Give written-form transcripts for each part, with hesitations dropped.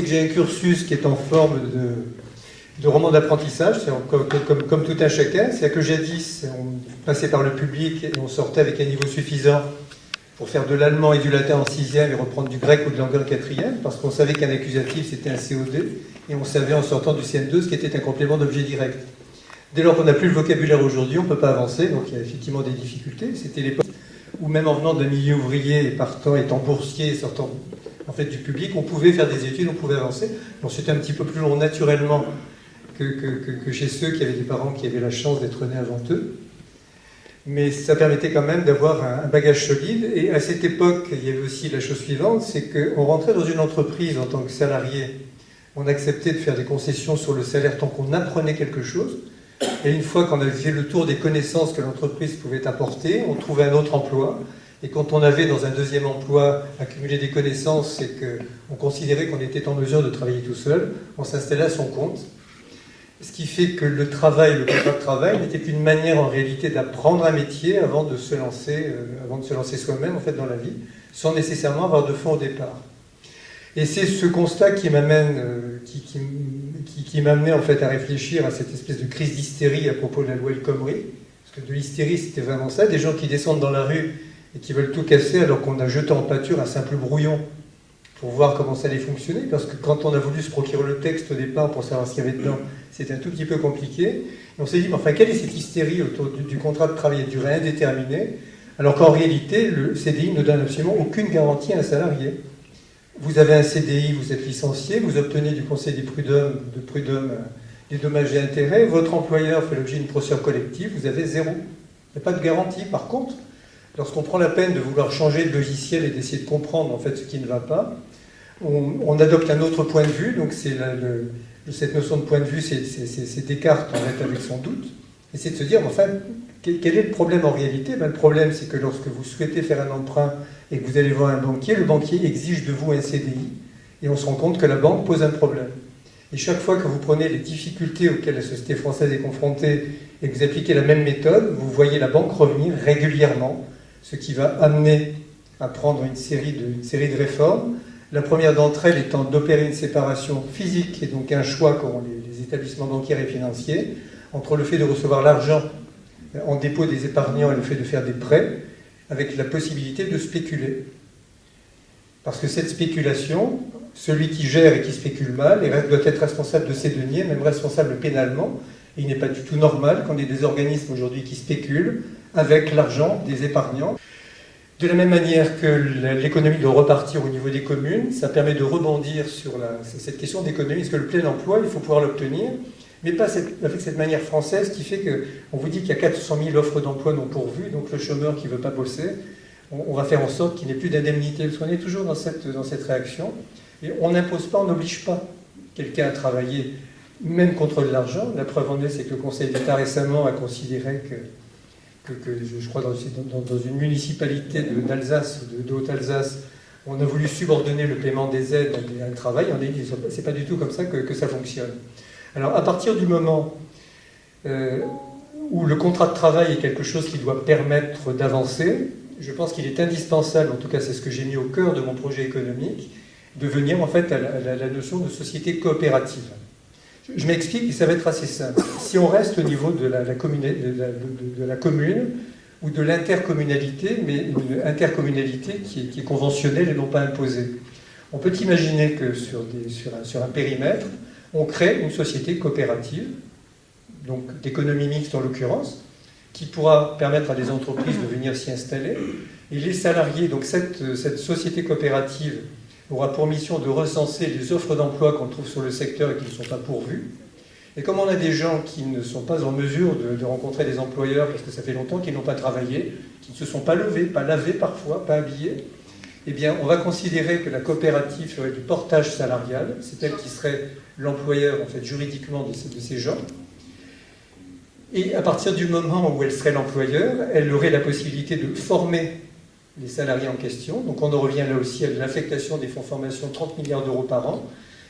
J'ai un cursus qui est en forme de roman d'apprentissage, comme tout un chacun. C'est-à-dire que jadis, on passait par le public et on sortait avec un niveau suffisant pour faire de l'allemand et du latin en 6e et reprendre du grec ou de l'anglais en 4e, parce qu'on savait qu'un accusatif c'était un COD, et on savait en sortant du CM2 ce qui était un complément d'objet direct. Dès lors qu'on n'a plus le vocabulaire aujourd'hui, on ne peut pas avancer, donc il y a effectivement des difficultés. C'était l'époque où même en venant d'un milieu ouvrier et partant, étant boursier et sortant en fait, du public, on pouvait faire des études, on pouvait avancer. Donc c'était un petit peu plus long naturellement que chez ceux qui avaient des parents qui avaient la chance d'être nés avant eux. Mais ça permettait quand même d'avoir un bagage solide. Et à cette époque, il y avait aussi la chose suivante, c'est qu'on rentrait dans une entreprise en tant que salarié, on acceptait de faire des concessions sur le salaire tant qu'on apprenait quelque chose. Et une fois qu'on avait fait le tour des connaissances que l'entreprise pouvait apporter, on trouvait un autre emploi. Et quand on avait dans un deuxième emploi accumulé des connaissances et qu'on considérait qu'on était en mesure de travailler tout seul, on s'installait à son compte. Ce qui fait que le travail, le contrat de travail, n'était qu'une manière en réalité d'apprendre un métier avant de se lancer soi-même en fait, dans la vie, sans nécessairement avoir de fonds au départ. Et c'est ce constat qui m'amenait en fait à réfléchir à cette espèce de crise d'hystérie à propos de la loi El Khomri. Parce que de l'hystérie, c'était vraiment ça, des gens qui descendent dans la rue et qui veulent tout casser alors qu'on a jeté en pâture un simple brouillon pour voir comment ça allait fonctionner. Parce que quand on a voulu se procurer le texte au départ pour savoir ce qu'il y avait dedans, c'était un tout petit peu compliqué. Et on s'est dit, mais enfin, quelle est cette hystérie autour du contrat de travail à durée indéterminée, alors qu'en réalité, le CDI ne donne absolument aucune garantie à un salarié. Vous avez un CDI, vous êtes licencié, vous obtenez du Conseil des prud'hommes, des dommages et intérêts, votre employeur fait l'objet d'une procédure collective, vous avez zéro. Il n'y a pas de garantie. Par contre, lorsqu'on prend la peine de vouloir changer de logiciel et d'essayer de comprendre en fait ce qui ne va pas, on adopte un autre point de vue. Donc cette notion de point de vue, c'est Descartes en fait avec son doute. Et c'est de se dire, enfin, quel est le problème en réalité? Le problème, c'est que lorsque vous souhaitez faire un emprunt et que vous allez voir un banquier, le banquier exige de vous un CDI. Et on se rend compte que la banque pose un problème. Et chaque fois que vous prenez les difficultés auxquelles la société française est confrontée et que vous appliquez la même méthode, vous voyez la banque revenir régulièrement, ce qui va amener à prendre une série de réformes. La première d'entre elles étant d'opérer une séparation physique, et donc un choix qu'auront les établissements bancaires et financiers, entre le fait de recevoir l'argent en dépôt des épargnants et le fait de faire des prêts, avec la possibilité de spéculer. Parce que cette spéculation, celui qui gère et qui spécule mal doit être responsable de ses deniers, même responsable pénalement. Et il n'est pas du tout normal qu'on ait des organismes aujourd'hui qui spéculent avec l'argent des épargnants. De la même manière que l'économie doit repartir au niveau des communes, ça permet de rebondir sur cette question d'économie, parce que le plein emploi, il faut pouvoir l'obtenir, mais pas avec cette manière française qui fait qu'on vous dit qu'il y a 400 000 offres d'emploi non pourvues, donc le chômeur qui ne veut pas bosser, on va faire en sorte qu'il n'ait plus d'indemnité, parce qu'on est toujours dans cette réaction, et on n'impose pas, on n'oblige pas quelqu'un à travailler, même contre de l'argent. La preuve en est, c'est que le Conseil d'État récemment a considéré que je crois dans une municipalité d'Alsace, de Haute-Alsace, on a voulu subordonner le paiement des aides à un travail, on a dit que c'est pas du tout comme ça que ça fonctionne. Alors à partir du moment où le contrat de travail est quelque chose qui doit permettre d'avancer, je pense qu'il est indispensable, en tout cas c'est ce que j'ai mis au cœur de mon projet économique, de venir en fait à la notion de société coopérative. Je m'explique, ça va être assez simple. Si on reste au niveau de la commune ou de l'intercommunalité, mais une intercommunalité qui est conventionnelle et non pas imposée, on peut imaginer que sur un périmètre, on crée une société coopérative, donc d'économie mixte en l'occurrence, qui pourra permettre à des entreprises de venir s'y installer. Et les salariés, donc cette société coopérative aura pour mission de recenser les offres d'emploi qu'on trouve sur le secteur et qui ne sont pas pourvues. Et comme on a des gens qui ne sont pas en mesure de rencontrer des employeurs parce que ça fait longtemps qu'ils n'ont pas travaillé, qui ne se sont pas levés, pas lavés parfois, pas habillés, eh bien on va considérer que la coopérative ferait du portage salarial, c'est elle qui serait l'employeur en fait juridiquement de ces gens. Et à partir du moment où elle serait l'employeur, elle aurait la possibilité de former les salariés en question. Donc on en revient là aussi à l'affectation des fonds de formation, 30 milliards d'euros par an,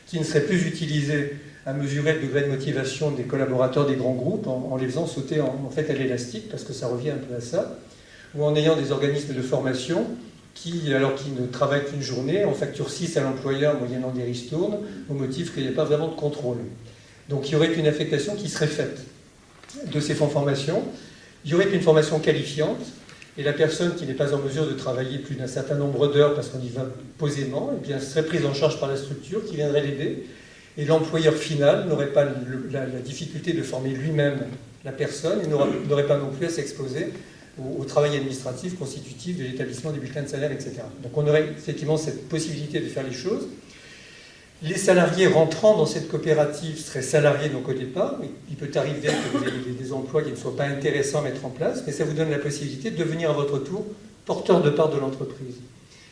qui ne seraient plus utilisés à mesurer le degré de motivation des collaborateurs des grands groupes en les faisant sauter en fait à l'élastique, parce que ça revient un peu à ça, ou en ayant des organismes de formation qui, alors qu'ils ne travaillent qu'une journée, en facture 6 à l'employeur moyennant des ristournes, au motif qu'il n'y a pas vraiment de contrôle. Donc il y aurait une affectation qui serait faite de ces fonds de formation. Il y aurait une formation qualifiante, et la personne qui n'est pas en mesure de travailler plus d'un certain nombre d'heures parce qu'on y va posément, eh bien, serait prise en charge par la structure qui viendrait l'aider. Et l'employeur final n'aurait pas la difficulté de former lui-même la personne et n'aurait pas non plus à s'exposer au travail administratif constitutif de l'établissement des bulletins de salaire, etc. Donc on aurait effectivement cette possibilité de faire les choses. Les salariés rentrant dans cette coopérative seraient salariés donc au départ. Il peut arriver que vous ayez des emplois qui ne soient pas intéressants à mettre en place, mais ça vous donne la possibilité de devenir à votre tour porteur de part de l'entreprise.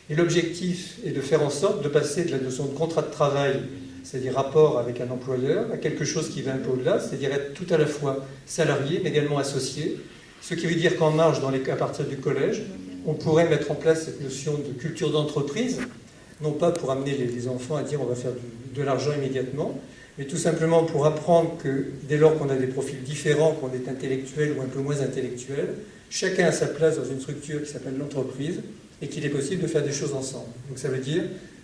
Et l'objectif est de faire en sorte de passer de la notion de contrat de travail, c'est-à-dire rapport avec un employeur, à quelque chose qui va un peu au-delà, c'est-à-dire être tout à la fois salarié, mais également associé. Ce qui veut dire qu'en marge, à partir du collège, on pourrait mettre en place cette notion de culture d'entreprise, non pas pour amener les enfants à dire on va faire de l'argent immédiatement, mais tout simplement pour apprendre que dès lors qu'on a des profils différents, qu'on est intellectuel ou un peu moins intellectuel, chacun a sa place dans une structure qui s'appelle l'entreprise et qu'il est possible de faire des choses ensemble. Donc ça veut dire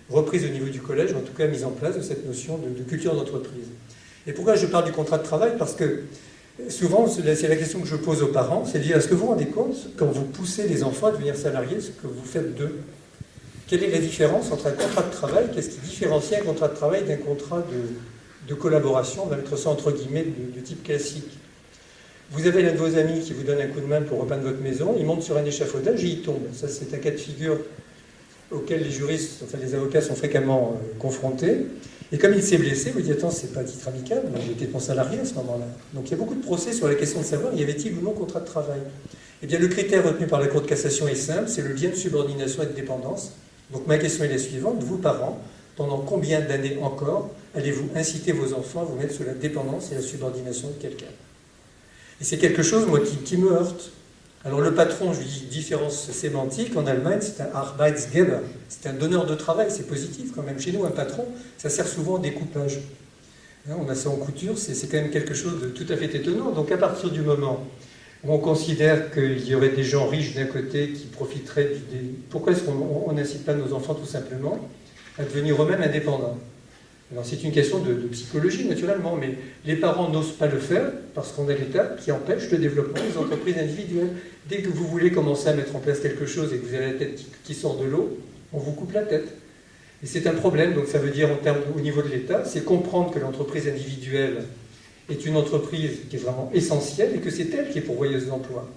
reprise au niveau du collège, en tout cas mise en place de cette notion de culture d'entreprise. Et pourquoi je parle du contrat de travail? Parce que souvent, c'est la question que je pose aux parents, c'est de dire, est-ce que vous vous rendez compte, quand vous poussez les enfants à devenir salariés, ce que vous faites d'eux? Quelle est la différence entre un contrat de travail? Qu'est-ce qui différencie un contrat de travail d'un contrat de collaboration? On va mettre ça entre guillemets de type classique. Vous avez l'un de vos amis qui vous donne un coup de main pour repeindre votre maison, il monte sur un échafaudage et il tombe. Ça, c'est un cas de figure auquel les juristes, enfin les avocats sont fréquemment confrontés. Et comme il s'est blessé, vous dites, attends, c'est pas à titre amical, j'étais ton salarié à ce moment-là. Donc il y a beaucoup de procès sur la question de savoir, y avait-il ou non contrat de travail? Eh bien, le critère retenu par la Cour de cassation est simple, c'est le lien de subordination et de dépendance. Donc ma question est la suivante, vous parents, pendant combien d'années encore allez-vous inciter vos enfants à vous mettre sous la dépendance et la subordination de quelqu'un? Et c'est quelque chose, moi, qui me heurte. Alors le patron, je lui dis différence sémantique, en Allemagne c'est un Arbeitsgeber, c'est un donneur de travail, c'est positif quand même. Chez nous, un patron, ça sert souvent au découpage. Hein, on a ça en couture, c'est quand même quelque chose de tout à fait étonnant. Donc à partir du moment où on considère qu'il y aurait des gens riches d'un côté qui profiteraient Pourquoi est-ce qu'on n'incite pas nos enfants tout simplement à devenir eux-mêmes indépendants? Alors c'est une question de psychologie naturellement, mais les parents n'osent pas le faire parce qu'on a l'État qui empêche le développement des entreprises individuelles. Dès que vous voulez commencer à mettre en place quelque chose et que vous avez la tête qui sort de l'eau, on vous coupe la tête. Et c'est un problème, donc ça veut dire au niveau de l'État, c'est comprendre que l'entreprise individuelle est une entreprise qui est vraiment essentielle et que c'est elle qui est pourvoyeuse d'emploi.